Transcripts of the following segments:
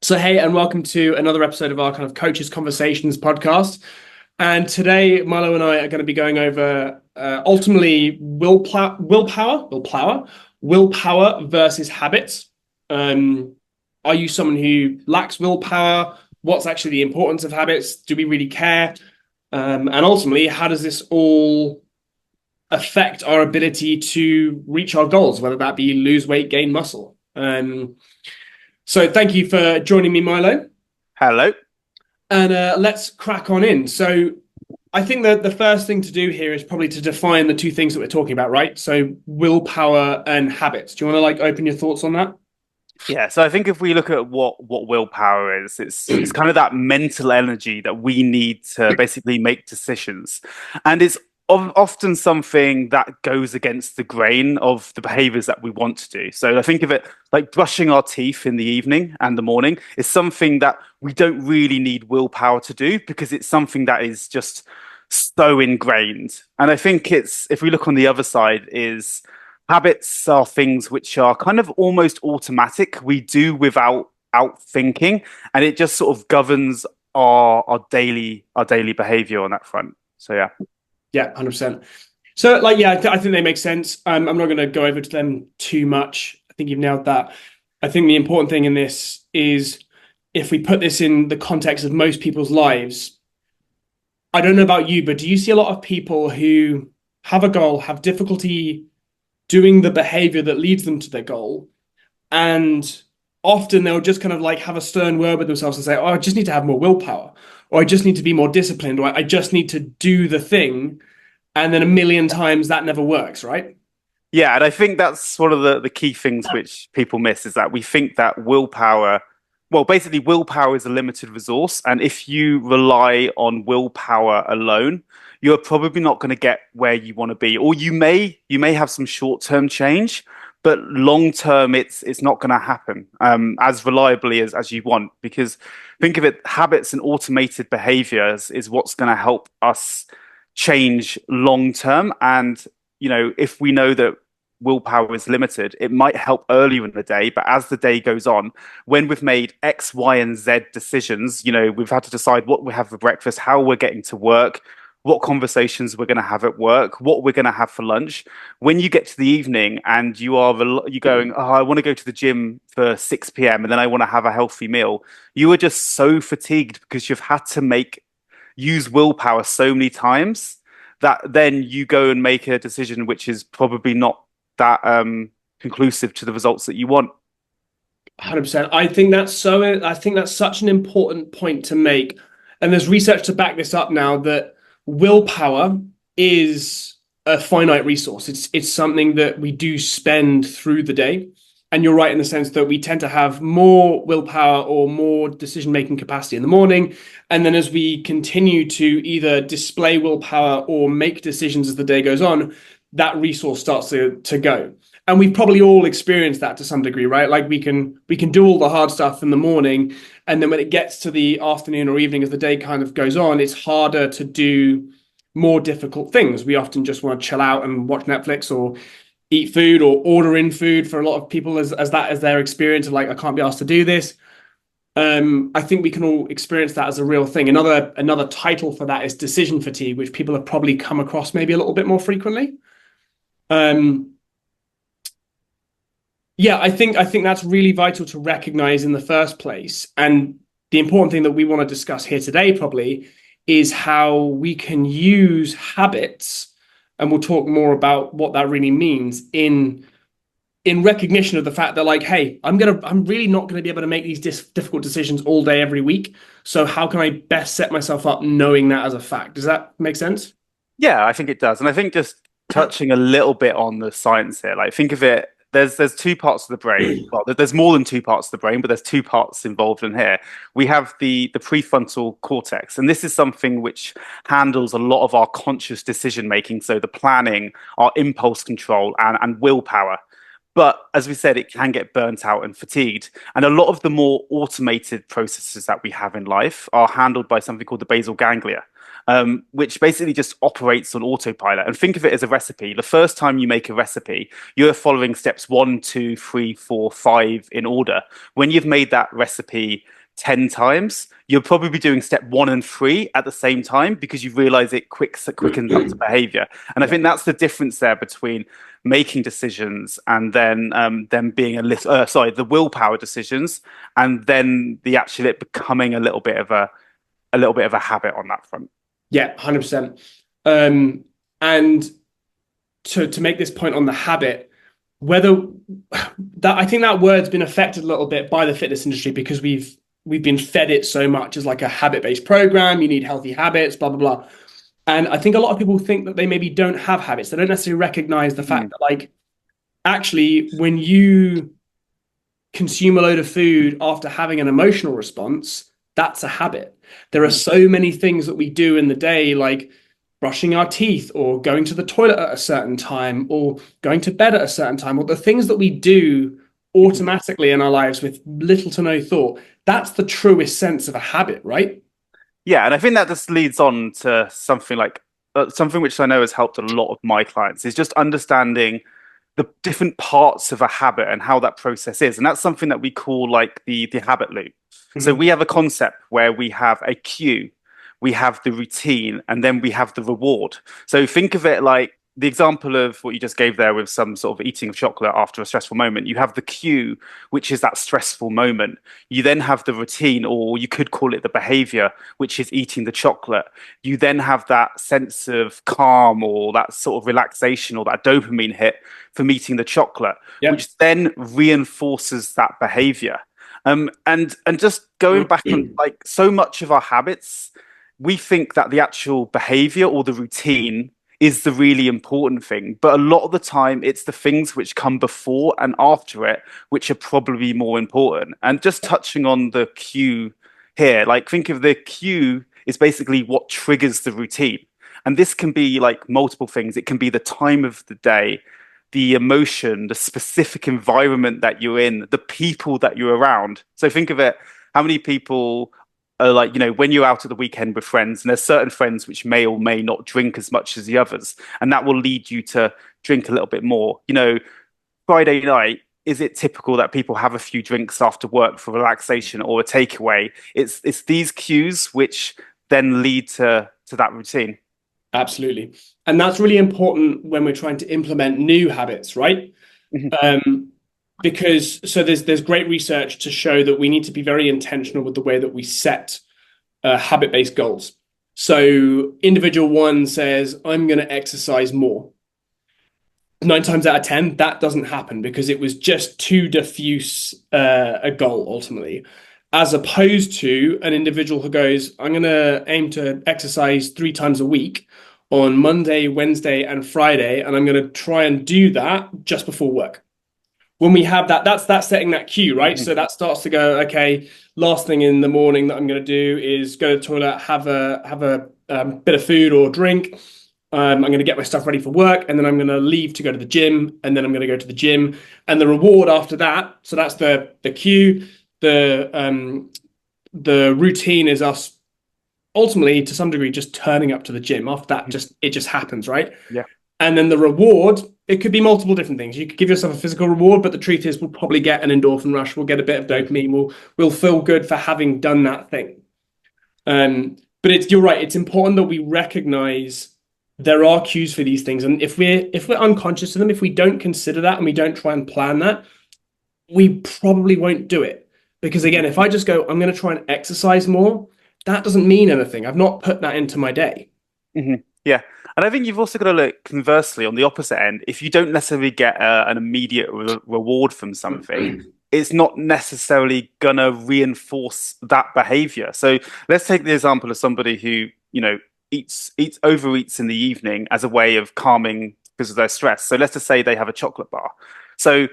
So, hey, and welcome to another episode of our kind of Coaches Conversations podcast. And today, Milo and I are going to be going over ultimately willpower versus habits. Are you someone who lacks willpower? What's actually the importance of habits? Do we really care? And ultimately, how does this all affect our ability to reach our goals, whether that be lose weight, gain muscle? So thank you for joining me, Milo. Hello. And let's crack on in. So I think that the first thing to do here is probably to define the two things that we're talking about, right? So willpower and habits. Do you want to open your thoughts on that? Yeah, so I think if we look at what willpower is, it's kind of that mental energy that we need to basically make decisions, and it's often something that goes against the grain of the behaviors that we want to do. So I think of it like brushing our teeth in the evening and the morning is something that we don't really need willpower to do because it's something that is just so ingrained. And I think it's if we look on the other side is habits are things which are kind of almost automatic. We do without out thinking, and it just sort of governs our daily behavior on that front. So yeah. Yeah, 100%. So yeah, I think they make sense. I'm not going to go over to them too much. I think you've nailed that. I think the important thing in this is if we put this in the context of most people's lives, I don't know about you, but do you see a lot of people who have a goal, have difficulty doing the behavior that leads them to their goal? And often they'll just kind of have a stern word with themselves and say, oh, I just need to have more willpower, or I just need to be more disciplined, or I just need to do the thing. And then a million times that never works, right? Yeah, and I think that's one of the key things which people miss is that we think that willpower, well, basically willpower is a limited resource, and if you rely on willpower alone, you're probably not going to get where you want to be, or you may have some short-term change, but long-term it's not going to happen as reliably as you want. Because think of it, habits and automated behaviors is what's going to help us change long-term, and if we know that willpower is limited, it might help earlier in the day, but as the day goes on, when we've made X, Y, and Z decisions, we've had to decide what we have for breakfast, how we're getting to work, what conversations we're going to have at work, what we're going to have for lunch. When you get to the evening and you're going, oh, I want to go to the gym for 6 p.m. and then I want to have a healthy meal, you are just so fatigued because you've had to use willpower so many times that then you go and make a decision which is probably not that conclusive to the results that you want. 100%. I think that's such an important point to make. And there's research to back this up now that willpower is a finite resource. It's something that we do spend through the day. And you're right in the sense that we tend to have more willpower or more decision-making capacity in the morning. And then as we continue to either display willpower or make decisions as the day goes on, that resource starts to go. And we've probably all experienced that to some degree, right? Like we can do all the hard stuff in the morning, and then when it gets to the afternoon or evening as the day kind of goes on, it's harder to do more difficult things. We often just want to chill out and watch Netflix or eat food or order in food for a lot of people as that as their experience of I can't be asked to do this. I think we can all experience that as a real thing. Another title for that is decision fatigue, which people have probably come across maybe a little bit more frequently. Um, yeah, I think that's really vital to recognize in the first place. And the important thing that we want to discuss here today probably is how we can use habits, and we'll talk more about what that really means in recognition of the fact that hey, I'm really not gonna be able to make these difficult decisions all day every week. So how can I best set myself up knowing that as a fact? Does that make sense? Yeah, I think it does. And I think just touching a little bit on the science here, like think of it, there's two parts of the brain. Well, there's more than two parts of the brain, but there's two parts involved in here. We have the prefrontal cortex, and this is something which handles a lot of our conscious decision making, so the planning, our impulse control, and willpower. But as we said, it can get burnt out and fatigued. And a lot of the more automated processes that we have in life are handled by something called the basal ganglia. which basically just operates on autopilot. And think of it as a recipe. The first time you make a recipe, you're following steps 1, 2, 3, 4, 5 in order. When you've made that recipe 10 times, you'll probably be doing step 1 and 3 at the same time because you realize it quickens up the behavior. And I Yeah. think that's the difference there between making decisions and then them being the willpower decisions, and then the actually it becoming a little bit of a habit on that front. Yeah, 100%. And to make this point on the habit, whether that I think that word's been affected a little bit by the fitness industry because we've been fed it so much as like a habit-based program. You need healthy habits, blah blah blah. And I think a lot of people think that they maybe don't have habits. They don't necessarily recognize the fact that like actually when you consume a load of food after having an emotional response, that's a habit. There are so many things that we do in the day, like brushing our teeth or going to the toilet at a certain time or going to bed at a certain time, or the things that we do automatically in our lives with little to no thought. That's the truest sense of a habit, right? Yeah, and I think that just leads on to something which I know has helped a lot of my clients is just understanding the different parts of a habit and how that process is. And that's something that we call like the habit loop. So Mm-hmm. we have a concept where we have a cue, we have the routine, and then we have the reward. So think of it like the example of what you just gave there with some sort of eating of chocolate after a stressful moment. You have the cue, which is that stressful moment. You then have the routine, or you could call it the behavior, which is eating the chocolate. You then have that sense of calm or that sort of relaxation or that dopamine hit from eating the chocolate, Yeah. which then reinforces that behavior. And just going back on like so much of our habits, we think that the actual behavior or the routine is the really important thing. But a lot of the time, it's the things which come before and after it, which are probably more important. And just touching on the cue here, like think of the cue is basically what triggers the routine. And this can be like multiple things. It can be the time of the day, the emotion, the specific environment that you're in, the people that you're around. So think of it, how many people are like, when you're out at the weekend with friends, and there's certain friends which may or may not drink as much as the others, and that will lead you to drink a little bit more. Friday night, is it typical that people have a few drinks after work for relaxation or a takeaway? It's these cues which then lead to that routine. Absolutely. And that's really important when we're trying to implement new habits, right? Mhm. Um, because so there's great research to show that we need to be very intentional with the way that we set habit-based goals. So individual one says, I'm going to exercise more. 9 times out of 10, that doesn't happen because it was just too diffuse a goal ultimately, as opposed to an individual who goes, I'm going to aim to exercise 3 times a week on Monday, Wednesday, and Friday, and I'm going to try and do that just before work. When we have that, that's setting that cue, right? Mhm. So that starts to go, okay, last thing in the morning that I'm going to do is go to the toilet, have a bit of food or drink. I'm going to get my stuff ready for work, and then I'm going to leave to go to the gym, and then I'm going to go to the gym, and the reward after that. So that's the cue. The routine is us ultimately to some degree just turning up to the gym. After that, just it just happens, right? Yeah. And then the reward, it could be multiple different things. You could give yourself a physical reward, but the truth is we'll probably get an endorphin rush. We'll get a bit of dopamine. We'll feel good for having done that thing. But you're right. It's important that we recognize there are cues for these things, and if we're unconscious of them, if we don't consider that and we don't try and plan that, we probably won't do it. Because again, if I just go, I'm going to try and exercise more, that doesn't mean anything. I've not put that into my day. Yeah. And I think you've also got to look conversely on the opposite end. If you don't necessarily get an immediate reward from something, it's not necessarily going to reinforce that behavior. So let's take the example of somebody who, overeats in the evening as a way of calming because of their stress. So let's just say they have a chocolate bar. So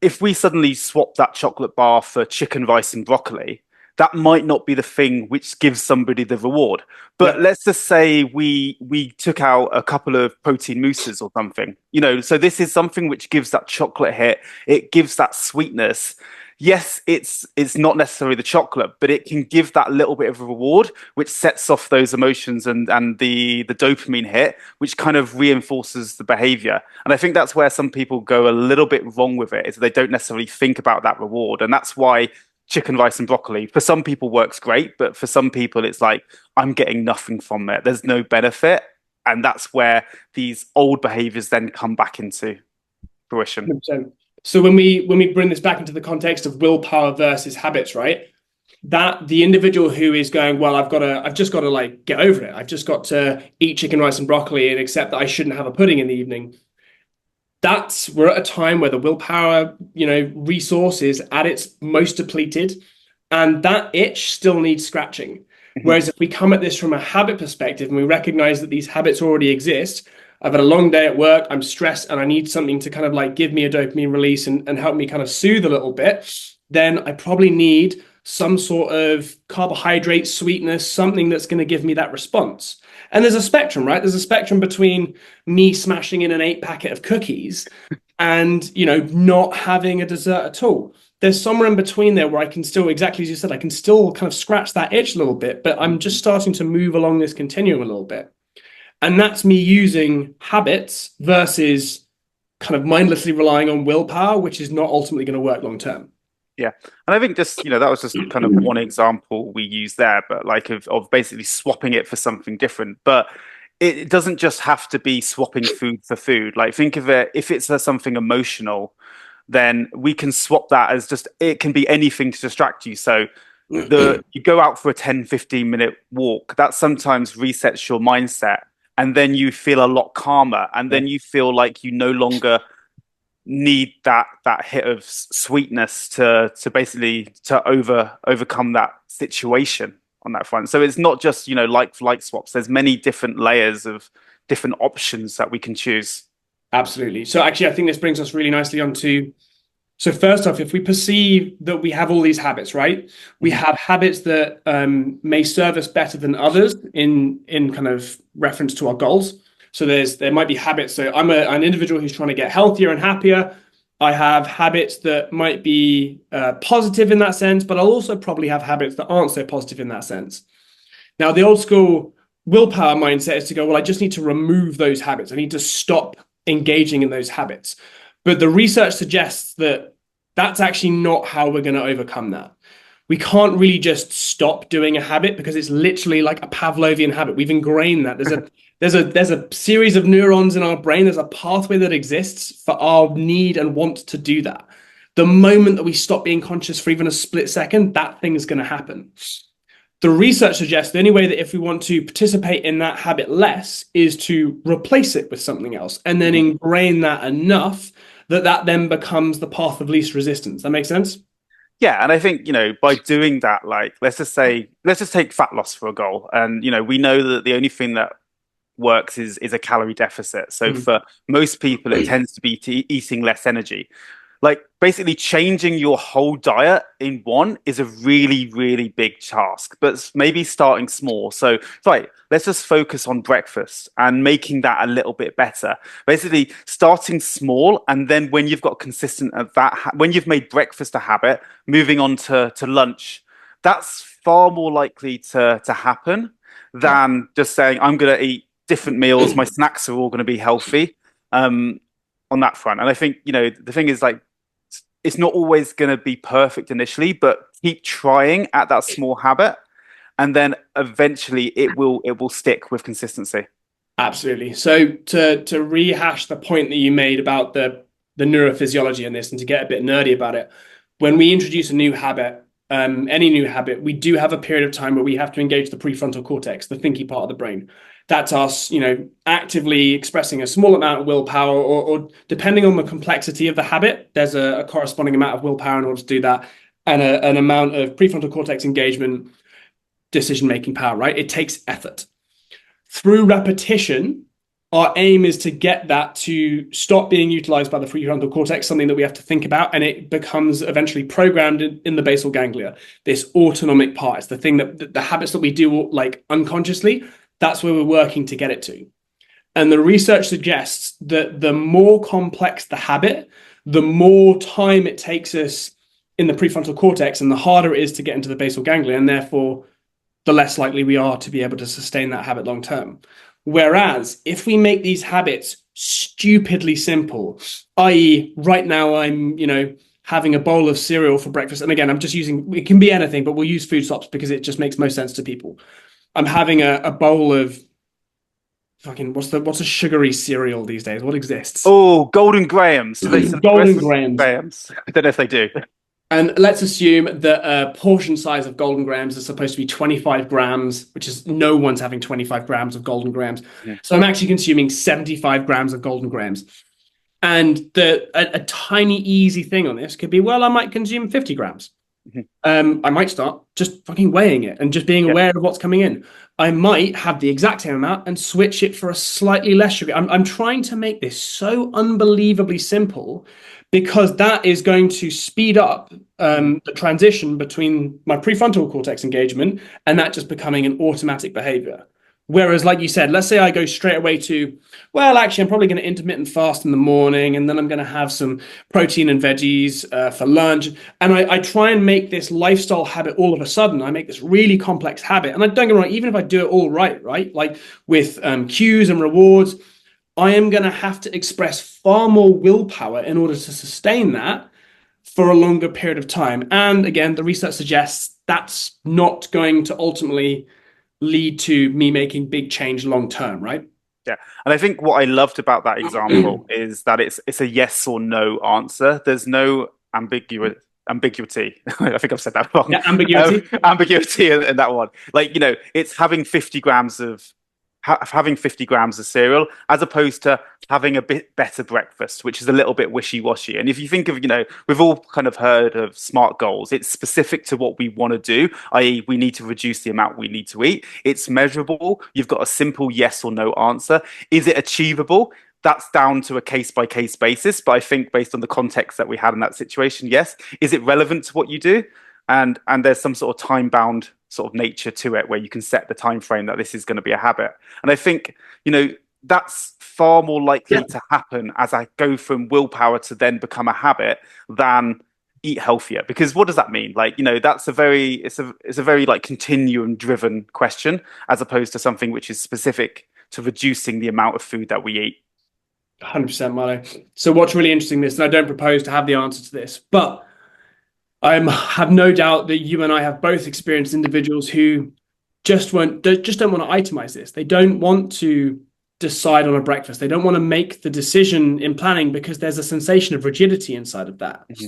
if we suddenly swap that chocolate bar for chicken, rice, and broccoli, that might not be the thing which gives somebody the reward. Yeah. But let's just say we took out a couple of protein mousses or something. So this is something which gives that chocolate hit. It gives that sweetness. yes, it's not necessarily the chocolate, but it can give that little bit of a reward, which sets off those emotions and the dopamine hit, which kind of reinforces the behavior. And I think that's where some people go a little bit wrong with it, is they don't necessarily think about that reward. And that's why chicken, rice, and broccoli for some people works great, but for some people it's like, I'm getting nothing from it. There's no benefit. And that's where these old behaviors then come back into fruition. 100%. So when we bring this back into the context of willpower versus habits, right? That the individual who is going, well, I've just got to like get over it. I've just got to eat chicken, rice, and broccoli and accept that I shouldn't have a pudding in the evening. We're at a time where the willpower, resource is at its most depleted, and that itch still needs scratching. Whereas if we come at this from a habit perspective and we recognize that these habits already exist, I've had a long day at work, I'm stressed, and I need something to kind of like give me a dopamine release and help me kind of soothe a little bit, then I probably need some sort of carbohydrate, sweetness, something that's going to give me that response. And there's a spectrum, right? There's a spectrum between me smashing in an 8 packet of cookies and, not having a dessert at all. There's somewhere in between there where I can still, exactly as you said, I can still kind of scratch that itch a little bit, but I'm just starting to move along this continuum a little bit. And that's me using habits versus kind of mindlessly relying on willpower, which is not ultimately going to work long term. Yeah. And I think just, that was just kind of one example we used there, but like of basically swapping it for something different. But it doesn't just have to be swapping food for food. Like think of it, if it's something emotional, then we can swap that as just, it can be anything to distract you. So you go out for a 10-15 minute walk, that sometimes resets your mindset. And then you feel a lot calmer. And then you feel like you no longer need that hit of sweetness to basically to overcome that situation on that front. So it's not just like for like swaps. There's many different layers of different options that we can choose. Absolutely. So actually, I think this brings us really nicely onto. So first off, if we perceive that we have all these habits, right? We have habits that may serve us better than others in kind of reference to our goals. So there might be habits. So I'm an individual who's trying to get healthier and happier. I have habits that might be positive in that sense, but I'll also probably have habits that aren't so positive in that sense. Now, the old school willpower mindset is to go, well, I just need to remove those habits. I need to stop engaging in those habits. But the research suggests that that's actually not how we're going to overcome that. We can't really just stop doing a habit because it's literally like a Pavlovian habit. We've ingrained that. There's a series of neurons in our brain. There's a pathway that exists for our need and want to do that. The moment that we stop being conscious for even a split second, that thing is going to happen. The research suggests the only way that if we want to participate in that habit less is to replace it with something else and then ingrain that enough that then becomes the path of least resistance. That makes sense? Yeah, and I think, by doing that, like let's just take fat loss for a goal. And we know that the only thing that works is a calorie deficit. So for most people, it tends to be eating less energy. Like basically changing your whole diet in one is a really, really big task, but maybe starting small. So, right, let's just focus on breakfast and making that a little bit better. Basically starting small. And then when you've got consistent at that, when you've made breakfast a habit, moving on to lunch, that's far more likely to happen than just saying, I'm going to eat different meals. My snacks are all going to be healthy on that front. And I think, the thing is like, it's not always going to be perfect initially, but keep trying at that small habit, and then eventually it will stick with consistency. Absolutely. So to rehash the point that you made about the neurophysiology in this, and to get a bit nerdy about it, when we introduce a new habit, any new habit, we do have a period of time where we have to engage the prefrontal cortex, the thinky part of the brain. That's us, actively expressing a small amount of willpower, or depending on the complexity of the habit, there's a corresponding amount of willpower in order to do that, and an amount of prefrontal cortex engagement, decision-making power, right? It takes effort. Through repetition, our aim is to get that to stop being utilized by the prefrontal cortex, something that we have to think about, and it becomes eventually programmed in the basal ganglia, this autonomic part. It's the thing that the habits that we do like unconsciously, that's where we're working to get it to. And the research suggests that the more complex the habit, the more time it takes us in the prefrontal cortex, and the harder it is to get into the basal ganglia, and therefore the less likely we are to be able to sustain that habit long term. Whereas if we make these habits stupidly simple, i.e., right now I'm, having a bowl of cereal for breakfast. And again, I'm just using, it can be anything, but we'll use food stops because it just makes most sense to people. I'm having a bowl of fucking, what's a sugary cereal these days? What exists? Oh, Golden Grahams. Do they still Golden exist? Grahams. Grahams. I don't know if they do. And let's assume that a portion size of Golden Grahams is supposed to be 25 grams, which is no one's having 25 grams of Golden Grahams. Mhm. So I'm actually consuming 75 grams of Golden Grahams. And a tiny easy thing on this could be, well, I might consume 50 grams. Mhm. I might start just fucking weighing it and just being Yeah. aware of what's coming in. I might have the exact same amount and switch it for a slightly less sugar. I'm trying to make this so unbelievably simple because that is going to speed up the transition between my prefrontal cortex engagement and that just becoming an automatic behavior. Whereas, like you said, let's say I go straight away to, well, actually, I'm probably going to intermittent fast in the morning, and then I'm going to have some protein and veggies for lunch. And I try and make this lifestyle habit all of a sudden. I make this really complex habit. And I don't get me wrong, even if I do it all right, like with cues and rewards, I am going to have to express far more willpower in order to sustain that for a longer period of time. And again, the research suggests that's not going to ultimately lead to me making big change long term, right? Yeah. And I think what I loved about that example is that it's a yes or no answer. There's no ambiguity. I think I've said that wrong. Yeah, ambiguity. Ambiguity in that one. Like, it's having 50 grams of having 50 grams of cereal as opposed to having a bit better breakfast, which is a little bit wishy-washy. And if you think of, we've all kind of heard of SMART goals. It's specific to what we want to do, i.e., we need to reduce the amount we need to eat. It's measurable. You've got a simple yes or no answer. Is it achievable? That's down to a case by case basis. But I think based on the context that we had in that situation, yes. Is it relevant to what you do? And there's some sort of time bound sort of nature to it where you can set the time frame that this is going to be a habit. And I think, that's far more likely to happen as I go from willpower to then become a habit than eat healthier. Because what does that mean? Like, that's it's a very like continuum driven question as opposed to something which is specific to reducing the amount of food that we eat. 100%, Milo. So what's really interesting this, and I don't propose to have the answer to this, but I have no doubt that you and I have both experienced individuals who just don't want to itemize this. They don't want to decide on a breakfast. They don't want to make the decision in planning because there's a sensation of rigidity inside of that. Mm-hmm.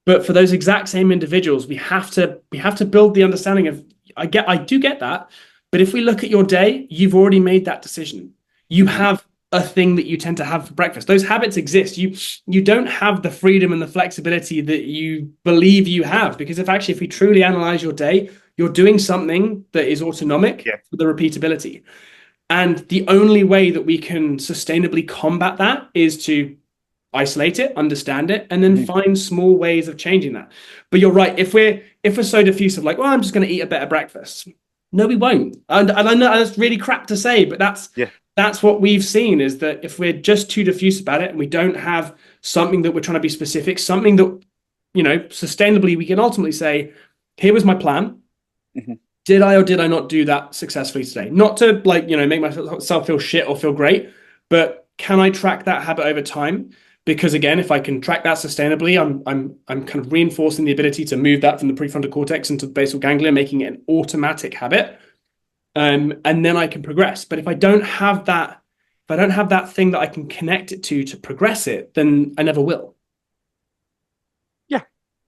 But for those exact same individuals, we have to build the understanding of I do get that, but if we look at your day, you've already made that decision. You have a thing that you tend to have for breakfast. Those habits exist. You don't have the freedom and the flexibility that you believe you have, because if we truly analyze your day, you're doing something that is autonomic for the repeatability. And the only way that we can sustainably combat that is to isolate it, understand it, and then find small ways of changing that. But you're right. If we're so diffusive, like, well, I'm just going to eat a better breakfast. No, we won't. And I know that's really crap to say, but that's what we've seen, is that if we're just too diffuse about it and we don't have something that we're trying to be specific, something that, sustainably we can ultimately say, here was my plan. Mm-hmm. Did I or did I not do that successfully today? Not to make myself feel shit or feel great, but can I track that habit over time? Because again, if I can track that sustainably, I'm kind of reinforcing the ability to move that from the prefrontal cortex into the basal ganglia, making it an automatic habit. And then I can progress. But if I don't have that thing that I can connect it to progress it, then I never will.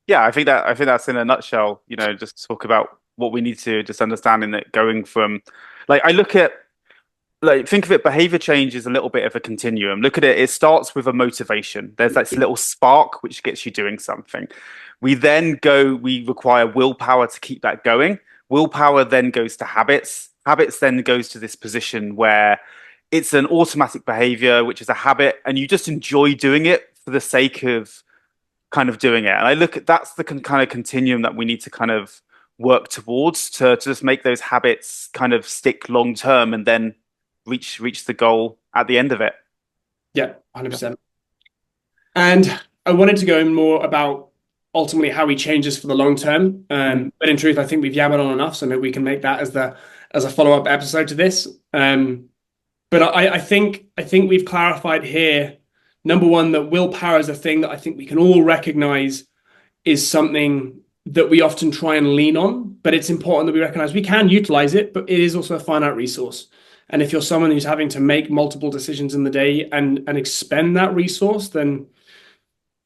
Yeah. I think that's in a nutshell. Just talk about what we need to just understanding that going from, like, I look at, like, think of it, behavior change is a little bit of a continuum. Look at it. It starts with a motivation. There's that little spark which gets you doing something. We require willpower to keep that going. Willpower then goes to habits. Habits then goes to this position where it's an automatic behavior, which is a habit, and you just enjoy doing it for the sake of kind of doing it. And I look at that's the kind of continuum that we need to kind of work towards to just make those habits kind of stick long term and then reach the goal at the end of it. Yeah, 100%. And I wanted to go more about ultimately how we change this for the long term. But in truth, I think we've yabbered on enough, so maybe we can make that as a follow up episode to this. But I think we've clarified here. Number one, that willpower is a thing that I think we can all recognize is something that we often try and lean on, but it's important that we recognize we can utilize it, but it is also a finite resource. And if you're someone who's having to make multiple decisions in the day and expend that resource, then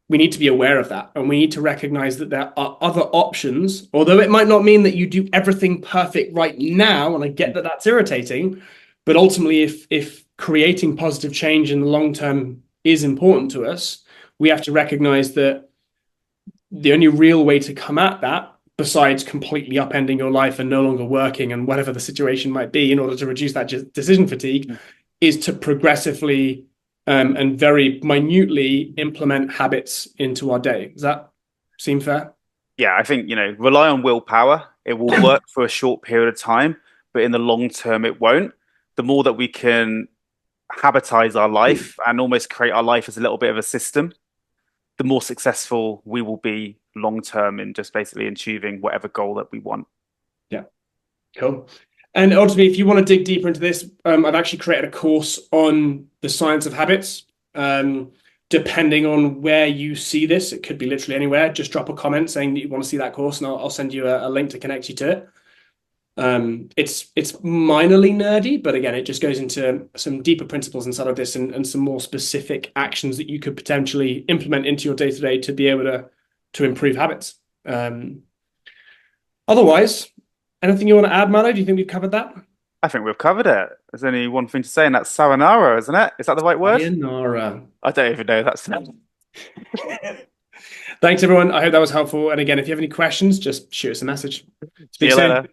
we need to be aware of that. And we need to recognize that there are other options, although it might not mean that you do everything perfect right now. And I get that that's irritating, but ultimately, if creating positive change in the long term is important to us, we have to recognize that the only real way to come at that, besides completely upending your life and no longer working and whatever the situation might be, in order to reduce that decision fatigue, is to progressively and very minutely implement habits into our day. Does that seem fair? Yeah, I think, rely on willpower. It will work for a short period of time, but in the long term, it won't. The more that we can habitize our life and almost create our life as a little bit of a system, the more successful we will be long term in just basically achieving whatever goal that we want. Yeah, cool. And ultimately, if you want to dig deeper into this, I've actually created a course on the science of habits. Depending on where you see this, it could be literally anywhere. Just drop a comment saying that you want to see that course, and I'll send you a link to connect you to it. It's minorly nerdy, but again, it just goes into some deeper principles inside of this and some more specific actions that you could potentially implement into your day-to-day to be able to improve habits. Otherwise, anything you want to add, Mano? Do you think we've covered that? I think we've covered it. There's only one thing to say, and that's sayonara, isn't it? Is that the right word? Sayonara. I don't even know. That's Thanks, everyone. I hope that was helpful. And again, if you have any questions, just shoot us a message. See Speak you soon. later.